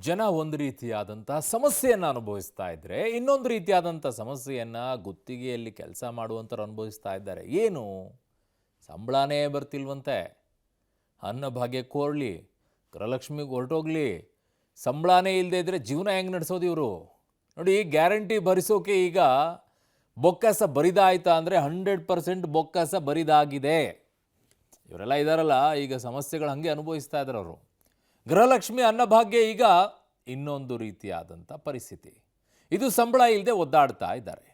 ಜನ ಒಂದು ರೀತಿಯಾದಂಥ ಸಮಸ್ಯೆಯನ್ನು ಅನುಭವಿಸ್ತಾ ಇದ್ದರೆ ಇನ್ನೊಂದು ರೀತಿಯಾದಂಥ ಸಮಸ್ಯೆಯನ್ನು ಗುತ್ತಿಗೆಯಲ್ಲಿ ಕೆಲಸ ಮಾಡುವಂಥವ್ರು ಅನುಭವಿಸ್ತಾ ಇದ್ದಾರೆ. ಏನು ಸಂಬಳನೇ ಬರ್ತಿಲ್ವಂತೆ, ಅನ್ನಭಾಗ್ಯ ಕೋರ್ಲಿ, ಗೃಹಲಕ್ಷ್ಮಿಗೆ ಹೊರಟೋಗ್ಲಿ, ಸಂಬಳನೇ ಇಲ್ಲದೆ ಇದ್ದರೆ ಜೀವನ ಹೆಂಗೆ ನಡೆಸೋದು ಇವರು? ನೋಡಿ, ಗ್ಯಾರಂಟಿ ಭರಿಸೋಕೆ ಈಗ ಬೊಕ್ಕಸ ಬರಿದಾಯ್ತಾ ಅಂದರೆ 100% ಬೊಕ್ಕಸ ಬರಿದಾಗಿದೆ. ಇವರೆಲ್ಲ ಇದ್ದಾರಲ್ಲ, ಈಗ ಸಮಸ್ಯೆಗಳು ಹಾಗೆ ಅನುಭವಿಸ್ತಾ ಇದ್ದಾರೆ ಅವರು. ಗೃಹಲಕ್ಷ್ಮಿ ಅನ್ನಭಾಗ್ಯ ಈಗ ಇನ್ನೊಂದು ರೀತಿಯಾದಂಥ ಪರಿಸ್ಥಿತಿ. ಇದು ಸಂಬಳ ಇಲ್ಲದೆ ಒದ್ದಾಡ್ತಾ ಇದ್ದಾರೆ.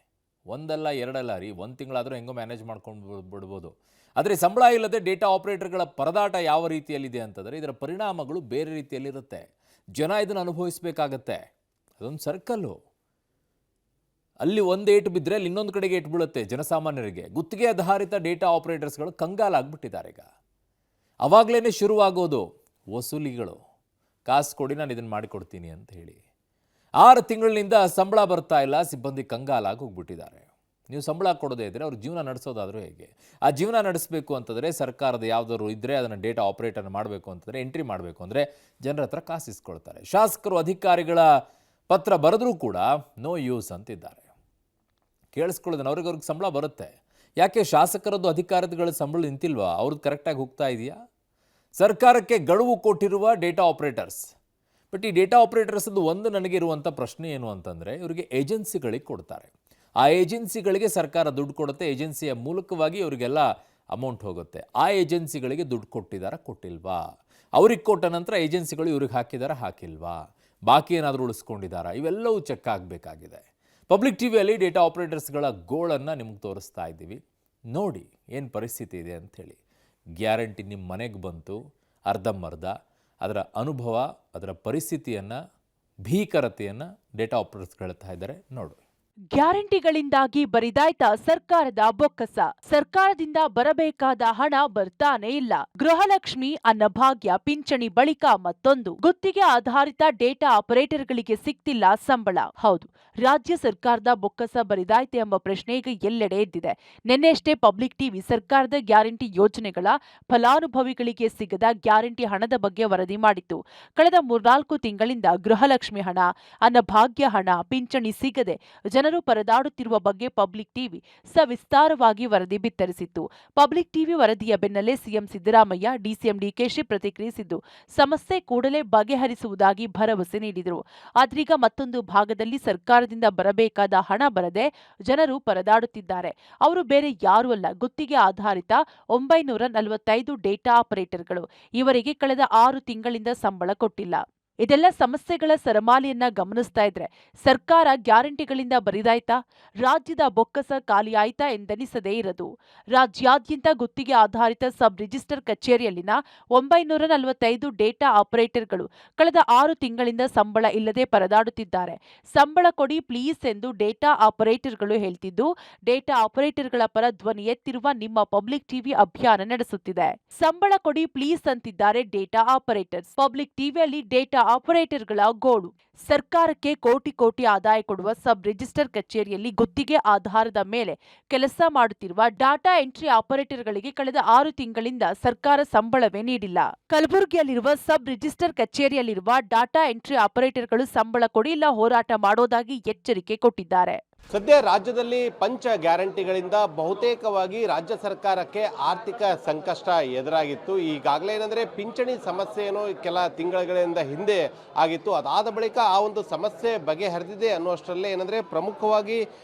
ಒಂದಲ್ಲ ಎರಡಲ್ಲ ರೀ, ಒಂದು ತಿಂಗಳಾದರೂ ಹೆಂಗೋ ಮ್ಯಾನೇಜ್ ಮಾಡ್ಕೊಂಡು ಬಿಡ್ಬೋದು. ಆದರೆ ಸಂಬಳ ಇಲ್ಲದೆ ಡೇಟಾ ಆಪರೇಟರ್ಗಳ ಪರದಾಟ ಯಾವ ರೀತಿಯಲ್ಲಿದೆ ಅಂತಂದರೆ ಇದರ ಪರಿಣಾಮಗಳು ಬೇರೆ ರೀತಿಯಲ್ಲಿರುತ್ತೆ. ಜನ ಇದನ್ನು ಅನುಭವಿಸಬೇಕಾಗತ್ತೆ. ಅದೊಂದು ಸರ್ಕಲ್ಲು. ಅಲ್ಲಿ ಒಂದು ಏಟು ಬಿದ್ದರೆ ಅಲ್ಲಿ ಇನ್ನೊಂದು ಕಡೆಗೆ ಏಟು ಬೀಳುತ್ತೆ ಜನಸಾಮಾನ್ಯರಿಗೆ. ಗುತ್ತಿಗೆ ಆಧಾರಿತ ಡೇಟಾ ಆಪರೇಟರ್ಸ್ಗಳು ಕಂಗಾಲಾಗ್ಬಿಟ್ಟಿದ್ದಾರೆ ಈಗ. ಅವಾಗಲೇ ಶುರುವಾಗೋದು ವಸೂಲಿಗಳು. ಕಾಸು ಕೊಡಿ, ನಾನು ಇದನ್ನು ಮಾಡಿಕೊಡ್ತೀನಿ ಅಂತ ಹೇಳಿ. 6 ತಿಂಗಳಿನಿಂದ ಸಂಬಳ ಬರ್ತಾ ಇಲ್ಲ, ಸಿಬ್ಬಂದಿ ಕಂಗಾಲಾಗಿ ಹೋಗ್ಬಿಟ್ಟಿದ್ದಾರೆ. ನೀವು ಸಂಬಳ ಕೊಡೋದೇ ಇದ್ದರೆ ಅವ್ರ ಜೀವನ ನಡೆಸೋದಾದರೂ ಹೇಗೆ? ಆ ಜೀವನ ನಡೆಸಬೇಕು ಅಂತಂದರೆ ಸರ್ಕಾರದ ಯಾವುದಾದ್ರು ಇದ್ದರೆ ಅದನ್ನು ಡೇಟಾ ಆಪರೇಟರ್ ಮಾಡಬೇಕು ಅಂತಂದರೆ, ಎಂಟ್ರಿ ಮಾಡಬೇಕು ಅಂದರೆ ಜನರ ಹತ್ರ ಕಾಸು ಇಸ್ಕೊಳ್ತಾರೆ. ಶಾಸಕರು ಅಧಿಕಾರಿಗಳ ಪತ್ರ ಬರೆದ್ರೂ ಕೂಡ ನೋ ಯೂಸ್ ಅಂತಿದ್ದಾರೆ. ಕೇಳಿಸ್ಕೊಳ್ಳೋದನ್ನು ಅವ್ರಿಗೆ ಸಂಬಳ ಬರುತ್ತೆ. ಯಾಕೆ ಶಾಸಕರದ್ದು ಅಧಿಕಾರಿಗಳ ಸಂಬಳ ನಿಂತಿಲ್ವಾ? ಅವ್ರದ್ದು ಕರೆಕ್ಟಾಗಿ ಹೋಗ್ತಾ ಇದೆಯಾ? ಸರ್ಕಾರಕ್ಕೆ ಗಡುವು ಕೊಟ್ಟಿರುವ ಡೇಟಾ ಆಪರೇಟರ್ಸ್. ಬಟ್ ಈ ಡೇಟಾ ಆಪರೇಟರ್ಸದ್ದು ಒಂದು ನನಗಿರುವಂಥ ಪ್ರಶ್ನೆ ಏನು ಅಂತಂದರೆ, ಇವರಿಗೆ ಏಜೆನ್ಸಿಗಳಿಗೆ ಕೊಡ್ತಾರೆ. ಆ ಏಜೆನ್ಸಿಗಳಿಗೆ ಸರ್ಕಾರ ದುಡ್ಡು ಕೊಡುತ್ತೆ. ಏಜೆನ್ಸಿಯ ಮೂಲಕವಾಗಿ ಇವರಿಗೆಲ್ಲ ಅಮೌಂಟ್ ಹೋಗುತ್ತೆ. ಆ ಏಜೆನ್ಸಿಗಳಿಗೆ ದುಡ್ಡು ಕೊಟ್ಟಿಲ್ವಾ? ಅವ್ರಿಗೆ ಕೊಟ್ಟ ನಂತರ ಏಜೆನ್ಸಿಗಳು ಇವ್ರಿಗೆ ಹಾಕಿಲ್ವಾ? ಬಾಕಿ ಏನಾದರೂ ಉಳಿಸ್ಕೊಂಡಿದ್ದಾರಾ? ಇವೆಲ್ಲವೂ ಚೆಕ್ ಆಗಬೇಕಾಗಿದೆ. ಪಬ್ಲಿಕ್ ಟಿವಿಯಲ್ಲಿ ಡೇಟಾ ಆಪರೇಟರ್ಸ್ಗಳ ಗೋಳನ್ನು ನಿಮ್ಗೆ ತೋರಿಸ್ತಾ ಇದ್ದೀವಿ. ನೋಡಿ ಏನು ಪರಿಸ್ಥಿತಿ ಇದೆ ಅಂಥೇಳಿ. ಗ್ಯಾರಂಟಿ ನಿಮ್ಮ ಮನೆಗೆ ಬಂತು, ಅರ್ಧಂಬರ್ಧ. ಅದರ ಅನುಭವ, ಅದರ ಪರಿಸ್ಥಿತಿಯನ್ನು, ಭೀಕರತೆಯನ್ನು ಡೇಟಾ ಆಪರೇಟರ್ಸ್ ಹೇಳ್ತಾ ಇದ್ದಾರೆ. ನೋಡು. ಗ್ಯಾರಂಟಿಗಳಿಂದಾಗಿ ಬರಿದಾಯ್ತ ಸರ್ಕಾರದ ಬೊಕ್ಕಸ. ಸರ್ಕಾರದಿಂದ ಬರಬೇಕಾದ ಹಣ ಬರ್ತಾನೆ ಇಲ್ಲ. ಗೃಹಲಕ್ಷ್ಮಿ, ಅನ್ನಭಾಗ್ಯ, ಪಿಂಚಣಿ ಬಳಿಕ ಮತ್ತೊಂದು ಗುತ್ತಿಗೆ ಆಧಾರಿತ ಡೇಟಾ ಆಪರೇಟರ್ಗಳಿಗೆ ಸಿಗ್ತಿಲ್ಲ ಸಂಬಳ. ಹೌದು, ರಾಜ್ಯ ಸರ್ಕಾರದ ಬೊಕ್ಕಸ ಬರಿದಾಯ್ತೆ ಎಂಬ ಪ್ರಶ್ನೆ ಈಗ ಎಲ್ಲೆಡೆ ಎದ್ದಿದೆ. ನಿನ್ನೆಯಷ್ಟೇ ಪಬ್ಲಿಕ್ ಟಿವಿ ಸರ್ಕಾರದ ಗ್ಯಾರಂಟಿ ಯೋಜನೆಗಳ ಫಲಾನುಭವಿಗಳಿಗೆ ಸಿಗದ ಗ್ಯಾರಂಟಿ ಹಣದ ಬಗ್ಗೆ ವರದಿ ಮಾಡಿತ್ತು. ಕಳೆದ 3-4 ತಿಂಗಳಿಂದ ಗೃಹಲಕ್ಷ್ಮಿ ಹಣ, ಅನ್ನಭಾಗ್ಯ ಹಣ, ಪಿಂಚಣಿ ಸಿಗದೆ ಜನರು ಪರದಾಡುತ್ತಿರುವ ಬಗ್ಗೆ ಪಬ್ಲಿಕ್ ಟಿವಿ ಸವಿಸ್ತಾರವಾಗಿ ವರದಿ ಬಿತ್ತರಿಸಿತ್ತು. ಪಬ್ಲಿಕ್ ಟಿವಿ ವರದಿಯ ಬೆನ್ನಲ್ಲೇ ಸಿಎಂ ಸಿದ್ದರಾಮಯ್ಯ, ಡಿಸಿಎಂ ಡಿಕೆಶಿ ಪ್ರತಿಕ್ರಿಯಿಸಿದ್ದು, ಸಮಸ್ಯೆ ಕೂಡಲೇ ಬಗೆಹರಿಸುವುದಾಗಿ ಭರವಸೆ ನೀಡಿದರು. ಆದ್ರೀಗ ಮತ್ತೊಂದು ಭಾಗದಲ್ಲಿ ಸರ್ಕಾರದಿಂದ ಬರಬೇಕಾದ ಹಣ ಬರದೆ ಜನರು ಪರದಾಡುತ್ತಿದ್ದಾರೆ. ಅವರು ಬೇರೆ ಯಾರೂ ಅಲ್ಲ, ಗುತ್ತಿಗೆ ಆಧಾರಿತ 945 ಡೇಟಾ ಆಪರೇಟರ್ಗಳು. ಇವರಿಗೆ ಕಳೆದ 6 ತಿಂಗಳಿಂದ ಸಂಬಳ ಕೊಟ್ಟಿಲ್ಲ. ಇದೆಲ್ಲ ಸಮಸ್ಯೆಗಳ ಸರಮಾಲೆಯನ್ನ ಗಮನಿಸ್ತಾ ಇದ್ರೆ ಸರ್ಕಾರ ಗ್ಯಾರಂಟಿಗಳಿಂದ ಬರಿದಾಯ್ತಾ? ರಾಜ್ಯದ ಬೊಕ್ಕಸ ಖಾಲಿ ಆಯ್ತಾ ಎಂದೆನಿಸದೇ ಇರದು. ರಾಜ್ಯಾದ್ಯಂತ ಗುತ್ತಿಗೆ ಆಧಾರಿತ ಸಬ್ ರಿಜಿಸ್ಟರ್ ಕಚೇರಿಯಲ್ಲಿನ 945 ಡೇಟಾ ಆಪರೇಟರ್ಗಳು ಕಳೆದ 6 ತಿಂಗಳಿಂದ ಸಂಬಳ ಇಲ್ಲದೆ ಪರದಾಡುತ್ತಿದ್ದಾರೆ. ಸಂಬಳ ಕೊಡಿ ಪ್ಲೀಸ್ ಎಂದು ಡೇಟಾ ಆಪರೇಟರ್ಗಳು ಹೇಳ್ತಿದ್ದು, ಡೇಟಾ ಆಪರೇಟರ್ಗಳ ಪರ ಧ್ವನಿ ಎತ್ತಿರುವ ನಿಮ್ಮ ಪಬ್ಲಿಕ್ ಟಿವಿ ಅಭಿಯಾನ ನಡೆಸುತ್ತಿದೆ. ಸಂಬಳ ಕೊಡಿ ಪ್ಲೀಸ್ ಅಂತಿದ್ದಾರೆ ಡೇಟಾ ಆಪರೇಟರ್ಸ್. ಪಬ್ಲಿಕ್ ಟಿವಿಯಲ್ಲಿ ಡೇಟಾ ಆಪರೇಟರ್ಗಳ ಗೋಳು. ಸರ್ಕಾರಕ್ಕೆ ಕೋಟಿ ಆದಾಯ ಕೊಡುವ ಸಬ್ ರಿಜಿಸ್ಟರ್ ಕಚೇರಿಯಲ್ಲಿ ಗುತ್ತಿಗೆ ಆಧಾರದ ಮೇಲೆ ಕೆಲಸ ಮಾಡುತ್ತಿರುವ ಡಾಟಾ ಎಂಟ್ರಿ ಆಪರೇಟರ್ಗಳಿಗೆ ಕಳೆದ 6 ತಿಂಗಳಿಂದ ಸರ್ಕಾರ ಸಂಬಳವೇ ನೀಡಿಲ್ಲ. ಕಲಬುರಗಿಯಲ್ಲಿರುವ ಸಬ್ ರಿಜಿಸ್ಟರ್ ಕಚೇರಿಯಲ್ಲಿರುವ ಡಾಟಾ ಎಂಟ್ರಿ ಆಪರೇಟರ್ಗಳು ಸಂಬಳ ಕೊಡಿ ಇಲ್ಲ ಹೋರಾಟ ಮಾಡೋದಾಗಿ ಎಚ್ಚರಿಕೆ ಕೊಟ್ಟಿದ್ದಾರೆ. ಸದ್ಯ ರಾಜ್ಯದಲ್ಲಿ ಪಂಚ ಗ್ಯಾರಂಟಿಗಳಿಂದ ಬಹುತೇಕವಾಗಿ ರಾಜ್ಯ ಸರ್ಕಾರಕ್ಕೆ ಆರ್ಥಿಕ ಸಂಕಷ್ಟ ಎದುರಾಗಿತ್ತು. ಈಗಾಗಲೇ ಏನಂದರೆ ಪಿಂಚಣಿ ಸಮಸ್ಯೆ ಏನೋ ಕೆಲ ತಿಂಗಳುಗಳಿಂದ ಹಿಂದೆ ಆಗಿತ್ತು. ಅದಾದ ಬಳಿಕ ಆ ಒಂದು ಸಮಸ್ಯೆ ಬಗೆಹರಿದಿದೆ ಅನ್ನುವಷ್ಟರಲ್ಲೇ ಏನಂದರೆ ಪ್ರಮುಖವಾಗಿ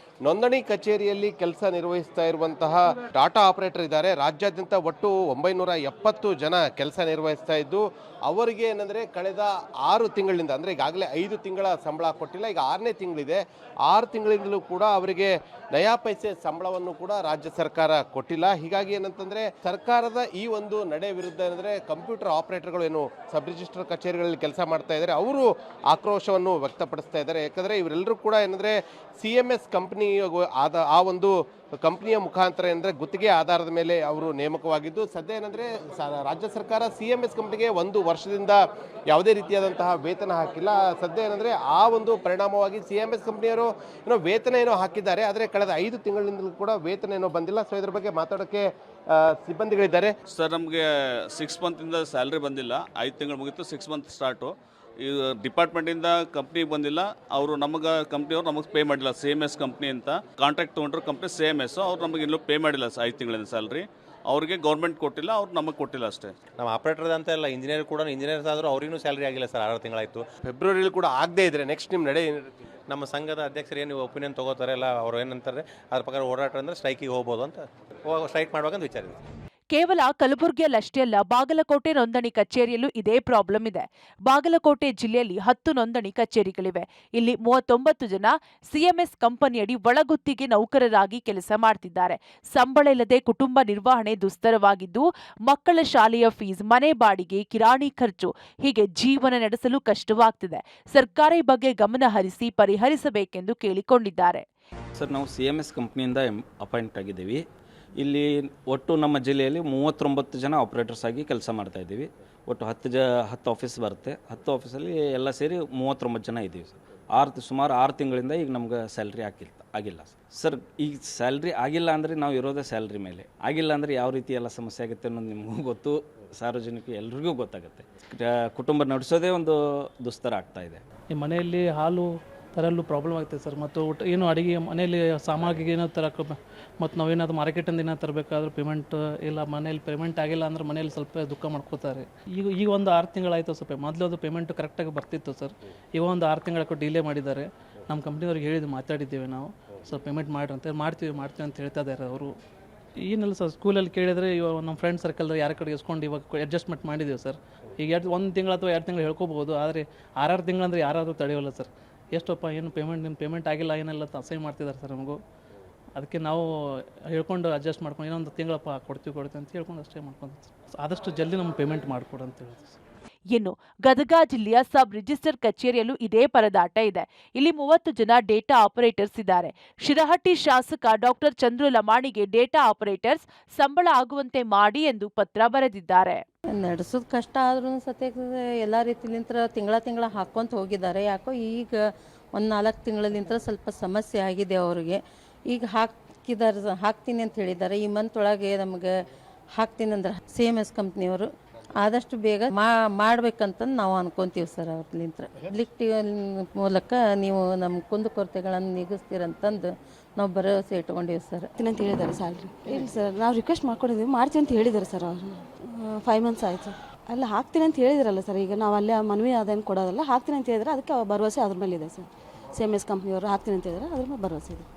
ನೋಂದಣಿ ಕಚೇರಿಯಲ್ಲಿ ಕೆಲಸ ನಿರ್ವಹಿಸ್ತಾ ಇರುವಂತಹ ಡಾಟಾ ಆಪರೇಟರ್ ಇದ್ದಾರೆ. ರಾಜ್ಯಾದ್ಯಂತ ಒಟ್ಟು 970 ಜನ ಕೆಲಸ ನಿರ್ವಹಿಸ್ತಾ ಇದ್ದು, ಅವರಿಗೆ ಏನಂದರೆ ಕಳೆದ 6 ತಿಂಗಳಿಂದ ಅಂದರೆ ಈಗಾಗಲೇ 5 ತಿಂಗಳ ಸಂಬಳ ಕೊಟ್ಟಿಲ್ಲ. ಈಗ 6ನೇ ತಿಂಗಳಿದೆ. 6 ತಿಂಗಳಿಂದಲೂ ಕೂಡ ಅವರಿಗೆ ನಯಾ ಪೈಸೆ ಸಂಬಳವನ್ನು ಕೂಡ ರಾಜ್ಯ ಸರ್ಕಾರ ಕೊಟ್ಟಿಲ್ಲ. ಹೀಗಾಗಿ ಏನಂತಂದರೆ ಸರ್ಕಾರದ ಈ ಒಂದು ನಡೆ ವಿರುದ್ಧ ಏನಂದರೆ ಕಂಪ್ಯೂಟರ್ ಆಪರೇಟರ್ಗಳು ಏನು ಸಬ್ ರಿಜಿಸ್ಟರ್ ಕಚೇರಿಗಳಲ್ಲಿ ಕೆಲಸ ಮಾಡ್ತಾ ಇದ್ದಾರೆ, ಅವರು ಆಕ್ರೋಶವನ್ನು ವ್ಯಕ್ತಪಡಿಸ್ತಾ ಇದ್ದಾರೆ. ಯಾಕಂದರೆ ಇವರೆಲ್ಲರೂ ಕೂಡ ಏನಂದರೆ CMS ಕಂಪ್ನಿ ಆ ಒಂದು ಕಂಪ್ನಿಯ ಮುಖಾಂತರ ಏನಂದರೆ ಗುತ್ತಿಗೆ ಆಧಾರದ ಮೇಲೆ ಅವರು ನೇಮಕವಾಗಿದ್ದು, ಸದ್ಯ ಏನಂದರೆ ರಾಜ್ಯ ಸರ್ಕಾರ CMS ಕಂಪ್ನಿಗೆ 1 ವರ್ಷದಿಂದ ಯಾವುದೇ ರೀತಿಯಾದಂತಹ ವೇತನ ಹಾಕಿಲ್ಲ. ಸದ್ಯ ಏನಂದರೆ ಆ ಒಂದು ಪರಿಣಾಮವಾಗಿ CMS ಕಂಪ್ನಿಯವರು ವೇತನ ಏನೋ ಹಾಕಿದ್ದಾರೆ, ಆದರೆ ಕಳೆದ 5 ತಿಂಗಳಿಂದಲೂ ಕೂಡ ವೇತನ ಏನೋ ಬಂದಿಲ್ಲ. ಸೊ ಇದ್ರ ಬಗ್ಗೆ ಮಾತಾಡೋಕ್ಕೆ ಸಿಬ್ಬಂದಿಗಳಿದ್ದಾರೆ. ಸರ್, ನಮಗೆ 6 ಮಂತಿಂದ ಸ್ಯಾಲ್ರಿ ಬಂದಿಲ್ಲ. 5 ತಿಂಗಳು ಮುಗಿತು, 6 ಮಂತ್ ಸ್ಟಾರ್ಟು. ಈಗ ಡಿಪಾರ್ಟ್ಮೆಂಟಿಂದ ಕಂಪ್ನಿ ಬಂದಿಲ್ಲ, ಅವರು ಕಂಪ್ನಿಯವ್ರು ನಮಗೆ ಪೇ ಮಾಡಿಲ್ಲ. CMS ಕಂಪ್ನಿ ಅಂತ ಕಾಂಟ್ರಾಕ್ಟ್ ತೊಗೊಂಡ್ರು ಕಂಪ್ನಿ CMS, ಅವ್ರು ನಮಗೆ ಇನ್ನೂ ಪೇ ಮಾಡಿಲ್ಲ 5 ತಿಂಗಳಿಂದ ಸ್ಯಾಲ್ರಿ. ಅವ್ರಿಗೆ ಗೌರ್ಮೆಂಟ್ ಕೊಟ್ಟಿಲ್ಲ, ಅವ್ರು ನಮಗೆ ಕೊಟ್ಟಿಲ್ಲ ಅಷ್ಟೇ. ನಮ್ಮ ಆಪರೇಟರ್ ಅಂತ ಇಲ್ಲ, ಇಂಜಿನಿಯರ್ ಕೂಡ ಇಂಜಿನಿಯರ್ಸ್ ಆದರೂ ಅವ್ರಿಗೂ ಸ್ಯಾಲ್ರಿ ಆಗಿಲ್ಲ ಸರ್. 6 ತಿಂಗಳಾಯಿತು. ಫೆಬ್ರವರಿಲಿ ಕೂಡ ಆಗದೇ ಇದ್ರೆ ನೆಕ್ಸ್ಟ್ ನಿಮ್ಮ ನಡೆ ಏನಿರುತ್ತೆ? ನಮ್ಮ ಸಂಘದ ಅಧ್ಯಕ್ಷರು ಏನು ಒಪಿನಿಯನ್ ತೊಗೋತಾರೆ ಇಲ್ಲ, ಅವ್ರು ಏನಂತಾರೆ ಅದ್ರ ಪ್ರಕಾರ ಓಡಾಟ ಅಂದರೆ ಸ್ಟ್ರೈಕಿಗೆ ಹೋಗ್ಬೋದು ಅಂತ, ಸ್ಟ್ರೈಕ್ ಮಾಡ್ಬೇಕಂತ ವಿಚಾರ ಇದೆ. ಕೇವಲ ಕಲಬುರಗಿಯಲ್ಲಷ್ಟೇ ಅಲ್ಲ, ಬಾಗಲಕೋಟೆ ನೋಂದಣಿ ಕಚೇರಿಯಲ್ಲೂ ಇದೇ ಪ್ರಾಬ್ಲಮ್ ಇದೆ. ಬಾಗಲಕೋಟೆ ಜಿಲ್ಲೆಯಲ್ಲಿ 10 ನೋಂದಣಿ ಕಚೇರಿಗಳಿವೆ. ಇಲ್ಲಿ 39 ಜನ CMS ಕಂಪನಿಯಡಿ ಒಳಗುತ್ತಿಗೆ ನೌಕರರಾಗಿ ಕೆಲಸ ಮಾಡ್ತಿದ್ದಾರೆ. ಸಂಬಳ ಇಲ್ಲದೆ ಕುಟುಂಬ ನಿರ್ವಹಣೆ ದುಸ್ತರವಾಗಿದ್ದು, ಮಕ್ಕಳ ಶಾಲೆಯ ಫೀಸ್, ಮನೆ ಬಾಡಿಗೆ, ಕಿರಾಣಿ ಖರ್ಚು ಹೀಗೆ ಜೀವನ ನಡೆಸಲು ಕಷ್ಟವಾಗ್ತಿದೆ. ಸರ್ಕಾರ ಈ ಬಗ್ಗೆ ಗಮನ ಹರಿಸಿ ಪರಿಹರಿಸಬೇಕೆಂದು ಕೇಳಿಕೊಂಡಿದ್ದಾರೆ. ಸರ್, ನಾವು CMS ಕಂಪ್ನಿಯಿಂದ ಅಪಾಯಿಂಟ್ ಆಗಿದ್ದೀವಿ. ಇಲ್ಲಿ ಒಟ್ಟು ನಮ್ಮ ಜಿಲ್ಲೆಯಲ್ಲಿ 39 ಜನ ಆಪ್ರೇಟರ್ಸ್ ಆಗಿ ಕೆಲಸ ಮಾಡ್ತಾಯಿದ್ದೀವಿ. ಒಟ್ಟು 10 ಆಫೀಸ್ ಬರುತ್ತೆ. 10 ಆಫೀಸಲ್ಲಿ ಎಲ್ಲ ಸೇರಿ 39 ಜನ ಇದ್ದೀವಿ ಸರ್. ಸುಮಾರು 6 ತಿಂಗಳಿಂದ ಈಗ ನಮ್ಗೆ ಸ್ಯಾಲ್ರಿ ಆಗಿಲ್ಲ ಸರ್. ಈಗ ಸ್ಯಾಲ್ರಿ ಆಗಿಲ್ಲ ಅಂದರೆ ನಾವು ಇರೋದೇ ಸ್ಯಾಲ್ರಿ ಮೇಲೆ. ಆಗಿಲ್ಲ ಅಂದರೆ ಯಾವ ರೀತಿ ಎಲ್ಲ ಸಮಸ್ಯೆ ಆಗುತ್ತೆ ಅನ್ನೋದು ನಿಮಗೂ ಗೊತ್ತು, ಸಾರ್ವಜನಿಕ ಎಲ್ರಿಗೂ ಗೊತ್ತಾಗುತ್ತೆ. ಕುಟುಂಬ ನಡೆಸೋದೇ ಒಂದು ದುಸ್ತರ ಆಗ್ತಾಯಿದೆ. ಈ ಮನೆಯಲ್ಲಿ ಹಾಲು ತರಲು ಪ್ರಾಬ್ಲಮ್ ಆಗ್ತದೆ ಸರ್. ಮತ್ತು ಊಟ ಏನು ಅಡುಗೆ ಮನೆಯಲ್ಲಿ ಸಾಮಗ್ರಿಗೆ ಏನೋ ತರಕ್ಕೆ, ಮತ್ತು ನಾವೇನಾದ್ರು ಮಾರ್ಕೆಟಿಂದ ಏನೋ ತರಬೇಕಾದ್ರೂ ಪೇಮೆಂಟ್ ಇಲ್ಲ, ಮನೇಲಿ ಪೇಮೆಂಟ್ ಆಗಿಲ್ಲ ಅಂದ್ರೆ ಮನೇಲಿ ಸ್ವಲ್ಪ ದುಃಖ ಮಾಡ್ಕೋತಾರೆ. ಈಗ ಒಂದು 6 ತಿಂಗಳಾಯಿತು ಸ್ವಲ್ಪ. ಮೊದಲು ಅದು ಪೇಮೆಂಟ್ ಕರೆಕ್ಟಾಗಿ ಬರ್ತಿತ್ತು ಸರ್. ಈಗ ಒಂದು 6 ತಿಂಗಳಕ್ಕೂ ಡಿಲೇ ಮಾಡಿದ್ದಾರೆ. ನಮ್ಮ ಕಂಪ್ನಿಯವ್ರಿಗೆ ಮಾತಾಡಿದ್ದೇವೆ ನಾವು, ಸ್ವಲ್ಪ ಪೇಮೆಂಟ್ ಮಾಡಿರಿ ಅಂತ. ಮಾಡ್ತೀವಿ ಅಂತ ಹೇಳ್ತಾ ಇದ್ದಾರೆ ಅವರು. ಏನಿಲ್ಲ ಸರ್, ಸ್ಕೂಲಲ್ಲಿ ಕೇಳಿದರೆ ಇವಾಗ ನಮ್ಮ ಫ್ರೆಂಡ್ ಸರ್ಕಲ್ ಯಾರ ಕಡೆ ಇಸ್ಕೊಂಡು ಇವಾಗ ಅಡ್ಜಸ್ಟ್ಮೆಂಟ್ ಮಾಡಿದ್ದೀವಿ ಸರ್. ಈಗ 1 ತಿಂಗಳು ಅಥವಾ 2 ತಿಂಗಳು ಹೇಳ್ಕೋಬೋದು, ಆದರೆ 6 ತಿಂಗಳಂದ್ರೆ ಯಾರಾದರೂ ತಡೆಯೋಲ್ಲ ಸರ್. ಎಷ್ಟಪ್ಪ ಏನು ನಿಮ್ಮ ಪೇಮೆಂಟ್ ಆಗಿಲ್ಲ ಏನೆಲ್ಲ ಅಸೈನ್ ಮಾಡ್ತಿದ್ದಾರೆ ಸರ್ ನಮಗೂ. ಅದಕ್ಕೆ ನಾವು ಹೇಳ್ಕೊಂಡು ಅಡ್ಜಸ್ಟ್ ಮಾಡ್ಕೊಂಡು ಇನ್ನೊಂದು ತಿಂಗಳಪ್ಪ ಕೊಡ್ತೀವಿ ಅಂತ ಹೇಳ್ಕೊಂಡು ಅಷ್ಟೇ ಮಾಡ್ಕೊಂಡು ಆದಷ್ಟು ಜಲ್ದಿ ನಮ್ಮ ಪೇಮೆಂಟ್ ಮಾಡಿಕೊಡು ಅಂತ ಹೇಳೋದು ಸರ್. ಇನ್ನು ಗದಗ ಜಿಲ್ಲೆಯ ಸಬ್ ರಿಜಿಸ್ಟರ್ ಕಚೇರಿಯಲ್ಲೂ ಇದೇ ಪರದಾಟ ಇದೆ. ಇಲ್ಲಿ 30 ಜನ ಡೇಟಾ ಆಪರೇಟರ್ಸ್ ಇದ್ದಾರೆ. ಶಿರಹಟ್ಟಿ ಶಾಸಕ ಡಾಕ್ಟರ್ ಚಂದ್ರು ಲಮಾಣಿಗೆ ಡೇಟಾ ಆಪರೇಟರ್ಸ್ ಸಂಬಳ ಆಗುವಂತೆ ಮಾಡಿ ಎಂದು ಪತ್ರ ಬರೆದಿದ್ದಾರೆ. ನಡೆಸೋದು ಕಷ್ಟ ಆದ್ರೂ ಸತ್ಯ ಎಲ್ಲ ರೀತಿಲಿಂತ ತಿಂಗಳ ಹಾಕ್ಕೊಂತ ಹೋಗಿದ್ದಾರೆ. ಯಾಕೋ ಈಗ ಒಂದು 4 ತಿಂಗಳಿಂದ ಸ್ವಲ್ಪ ಸಮಸ್ಯೆ ಆಗಿದೆ ಅವ್ರಿಗೆ. ಈಗ ಹಾಕ್ತೀನಿ ಅಂತ ಹೇಳಿದ್ದಾರೆ. ಈ ಮಂತ್ ಒಳಗೆ ನಮಗೆ ಹಾಕ್ತೀನಿ ಅಂದ್ರೆ CMS ಕಂಪ್ನಿಯವರು ಆದಷ್ಟು ಬೇಗ ಮಾಡ್ಬೇಕಂತಂದು ನಾವು ಅನ್ಕೊಂತೀವಿ ಸರ್. ಅವ್ರಲಿಂತ ಲಿಕ್ಟಿವ್ ಮೂಲಕ ನೀವು ನಮ್ಮ ಕುಂದುಕೊರತೆಗಳನ್ನು ನೀಗಿಸ್ತೀರಂತಂದು ನಾವು ಭರವಸೆ ಇಟ್ಕೊಂಡಿವಿ ಸರ್. ಅಂತ ಹೇಳಿದ್ದಾರೆ ಸ್ಯಾಲ್ರಿ. ಇಲ್ಲ ಸರ್, ನಾವು ರಿಕ್ವೆಸ್ಟ್ ಮಾಡ್ಕೊಂಡಿದ್ದೀವಿ, ಮಾಡ್ತೀವಿ ಅಂತ ಹೇಳಿದ್ದಾರೆ ಸರ್. ಅವರು 5 ಮಂತ್ಸ್ ಆಯಿತು. ಅಲ್ಲ ಹಾಕ್ತೀನಿ ಅಂತ ಹೇಳಿದ್ರಲ್ಲ ಸರ್. ಈಗ ನಾವು ಅಲ್ಲೇ ಮನವಿ ಅದೇನು ಕೊಡೋದಲ್ಲ, ಹಾಕ್ತೀನಿ ಅಂತ ಹೇಳಿದ್ರೆ ಅದಕ್ಕೆ ಭರವಸೆ ಅದ್ರ ಮೇಲೆ ಇದೆ ಸರ್. CMS ಕಂಪ್ನಿಯವರು ಹಾಕ್ತೀನಿ ಅಂತ ಹೇಳಿದ್ರೆ ಅದ್ರ ಮೇಲೆ ಭರವಸೆ ಇದೆ.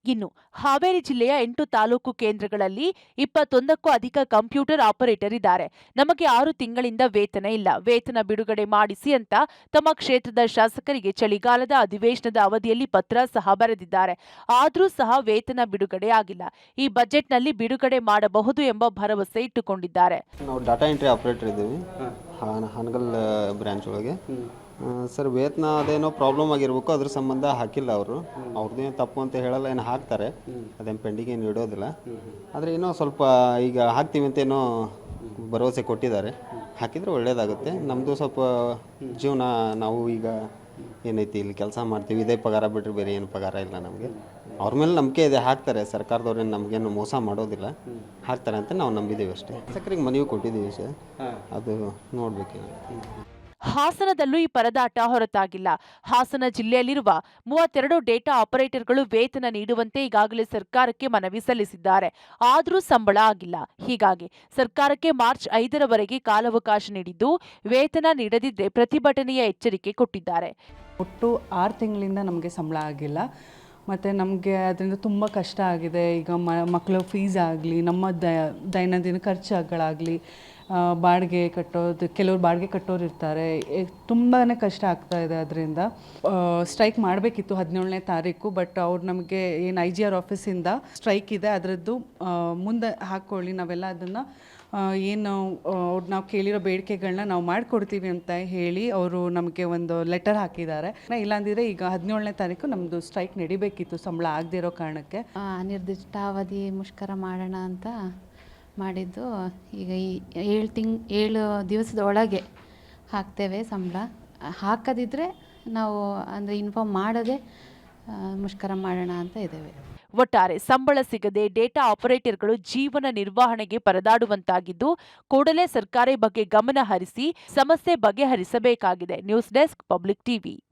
ಇನ್ನು ಹಾವೇರಿ ಜಿಲ್ಲೆಯ 8 ತಾಲೂಕು ಕೇಂದ್ರಗಳಲ್ಲಿ 21ಕ್ಕೂ ಅಧಿಕ ಕಂಪ್ಯೂಟರ್ ಆಪರೇಟರ್ ಇದ್ದಾರೆ. ನಮಗೆ 6 ತಿಂಗಳಿಂದ ವೇತನ ಇಲ್ಲ, ವೇತನ ಬಿಡುಗಡೆ ಮಾಡಿಸಿ ಅಂತ ತಮ್ಮ ಕ್ಷೇತ್ರದ ಶಾಸಕರಿಗೆ ಚಳಿಗಾಲದ ಅಧಿವೇಶನದ ಅವಧಿಯಲ್ಲಿ ಪತ್ರ ಸಹ ಬರೆದಿದ್ದಾರೆ. ಆದರೂ ಸಹ ವೇತನ ಬಿಡುಗಡೆ ಆಗಿಲ್ಲ. ಈ ಬಜೆಟ್ನಲ್ಲಿ ಬಿಡುಗಡೆ ಮಾಡಬಹುದು ಎಂಬ ಭರವಸೆ ಇಟ್ಟುಕೊಂಡಿದ್ದಾರೆ. ನಾವು ಡಾಟಾ ಎಂಟ್ರಿ ಆಪರೇಟರ್ ಇದ್ದೀವಿ ಹಾನಗಲ್ ಬ್ರಾಂಚ್ ಒಳಗೆ ಸರ್. ವೇತನ ಅದೇನೋ ಪ್ರಾಬ್ಲಮ್ ಆಗಿರ್ಬೇಕು, ಅದ್ರ ಸಂಬಂಧ ಹಾಕಿಲ್ಲ ಅವರು. ಅವ್ರದ್ದೇನು ತಪ್ಪು ಅಂತ ಹೇಳಲ್ಲ, ಏನು ಹಾಕ್ತಾರೆ, ಅದೇನು ಪೆಂಡಿಂಗ್ ಏನು ಇಡೋದಿಲ್ಲ. ಆದರೆ ಏನೋ ಸ್ವಲ್ಪ ಈಗ ಹಾಕ್ತೀವಿ ಅಂತ ಏನೋ ಭರವಸೆ ಕೊಟ್ಟಿದ್ದಾರೆ. ಹಾಕಿದರೆ ಒಳ್ಳೆಯದಾಗುತ್ತೆ. ನಮ್ಮದು ಸ್ವಲ್ಪ ಜೀವನ, ನಾವು ಈಗ ಏನೈತಿ ಇಲ್ಲಿ ಕೆಲಸ ಮಾಡ್ತೀವಿ, ಇದೇ ಪಗಾರ ಬಿಟ್ಟರೆ ಬೇರೆ ಏನು ಪಗಾರ ಇಲ್ಲ ನಮಗೆ. ಅವ್ರ ಮೇಲೆ ನಂಬಿಕೆ ಇದೆ, ಹಾಕ್ತಾರೆ. ಸರ್ಕಾರದವ್ರೇನು ನಮಗೇನು ಮೋಸ ಮಾಡೋದಿಲ್ಲ, ಹಾಕ್ತಾರೆ ಅಂತ ನಾವು ನಂಬಿದ್ದೀವಿ ಅಷ್ಟೇ. ಸಕ್ಕರೆಗೆ ಮನವಿ ಕೊಟ್ಟಿದ್ದೀವಿ ಸರ್, ಅದು ನೋಡಬೇಕು. ಹಾಸನದಲ್ಲೂ ಈ ಪರದಾಟ ಹೊರತಾಗಿಲ್ಲ. ಹಾಸನ ಜಿಲ್ಲೆಯಲ್ಲಿರುವ 32 ಡೇಟಾ ಆಪರೇಟರ್ಗಳು ವೇತನ ನೀಡುವಂತೆ ಈಗಾಗಲೇ ಸರ್ಕಾರಕ್ಕೆ ಮನವಿ ಸಲ್ಲಿಸಿದ್ದಾರೆ. ಆದರೂ ಸಂಬಳ ಆಗಿಲ್ಲ. ಹೀಗಾಗಿ ಸರ್ಕಾರಕ್ಕೆ ಮಾರ್ಚ್ 5ರವರೆಗೆ ಕಾಲಾವಕಾಶ ನೀಡಿದ್ದು, ವೇತನ ನೀಡದಿದ್ದರೆ ಪ್ರತಿಭಟನೆಯ ಎಚ್ಚರಿಕೆ ಕೊಟ್ಟಿದ್ದಾರೆ. ಒಟ್ಟು 6 ತಿಂಗಳಿಂದ ನಮಗೆ ಸಂಬಳ ಆಗಿಲ್ಲ. ಮತ್ತು ನಮಗೆ ಅದರಿಂದ ತುಂಬ ಕಷ್ಟ ಆಗಿದೆ. ಈಗ ಮಕ್ಕಳ ಫೀಸ್ ಆಗಲಿ, ನಮ್ಮ ದೈನಂದಿನ ಖರ್ಚುಗಳಾಗಲಿ, ಬಾಡಿಗೆ ಕಟ್ಟೋದು, ಕೆಲವರು ಬಾಡಿಗೆ ಕಟ್ಟೋರು ಇರ್ತಾರೆ, ತುಂಬಾ ಕಷ್ಟ ಆಗ್ತಾ ಇದೆ. ಅದರಿಂದ ಸ್ಟ್ರೈಕ್ ಮಾಡಬೇಕಿತ್ತು 17ನೇ ತಾರೀಕು. ಬಟ್ ಅವ್ರು ನಮಗೆ ಏನು IGR ಆಫೀಸಿಂದ ಸ್ಟ್ರೈಕ್ ಇದೆ, ಅದರದ್ದು ಮುಂದೆ ಹಾಕ್ಕೊಳ್ಳಿ, ನಾವೆಲ್ಲ ಅದನ್ನು ಏನು ನಾವು ಕೇಳಿರೋ ಬೇಡಿಕೆಗಳನ್ನ ನಾವು ಮಾಡಿಕೊಡ್ತೀವಿ ಅಂತ ಹೇಳಿ ಅವರು ನಮಗೆ ಒಂದು ಲೆಟರ್ ಹಾಕಿದ್ದಾರೆ. ಇಲ್ಲಾಂದಿದ್ರೆ ಈಗ 17ನೇ ತಾರೀಕು ನಮ್ಮದು ಸ್ಟ್ರೈಕ್ ನಡಿಬೇಕಿತ್ತು ಸಂಬಳ ಆಗದೇ ಇರೋ ಕಾರಣಕ್ಕೆ. ಅನಿರ್ದಿಷ್ಟಾವಧಿ ಮುಷ್ಕರ ಮಾಡೋಣ ಅಂತ ಮಾಡಿದ್ದು. ಈಗ ಈ 7 ದಿವಸದ ಒಳಗೆ ಹಾಕ್ತೇವೆ ಸಂಬಳ. ಹಾಕದಿದ್ದರೆ ನಾವು ಅಂದರೆ ಇನ್ಫಾರ್ಮ್ ಮಾಡದೆ ಮುಷ್ಕರ ಮಾಡೋಣ ಅಂತ ಇದ್ದೇವೆ. ಒಟ್ಟಾರೆ ಸಂಬಳ ಸಿಗದೆ ಡೇಟಾ ಆಪರೇಟರ್ಗಳು ಜೀವನ ನಿರ್ವಹಣೆಗೆ ಪರದಾಡುವಂತಾಗಿದ್ದು, ಕೂಡಲೇ ಸರ್ಕಾರ ಬಗ್ಗೆ ಗಮನ ಹರಿಸಿ ಸಮಸ್ಯೆ ಬಗೆಹರಿಸಬೇಕಾಗಿದೆ. News desk, public TV.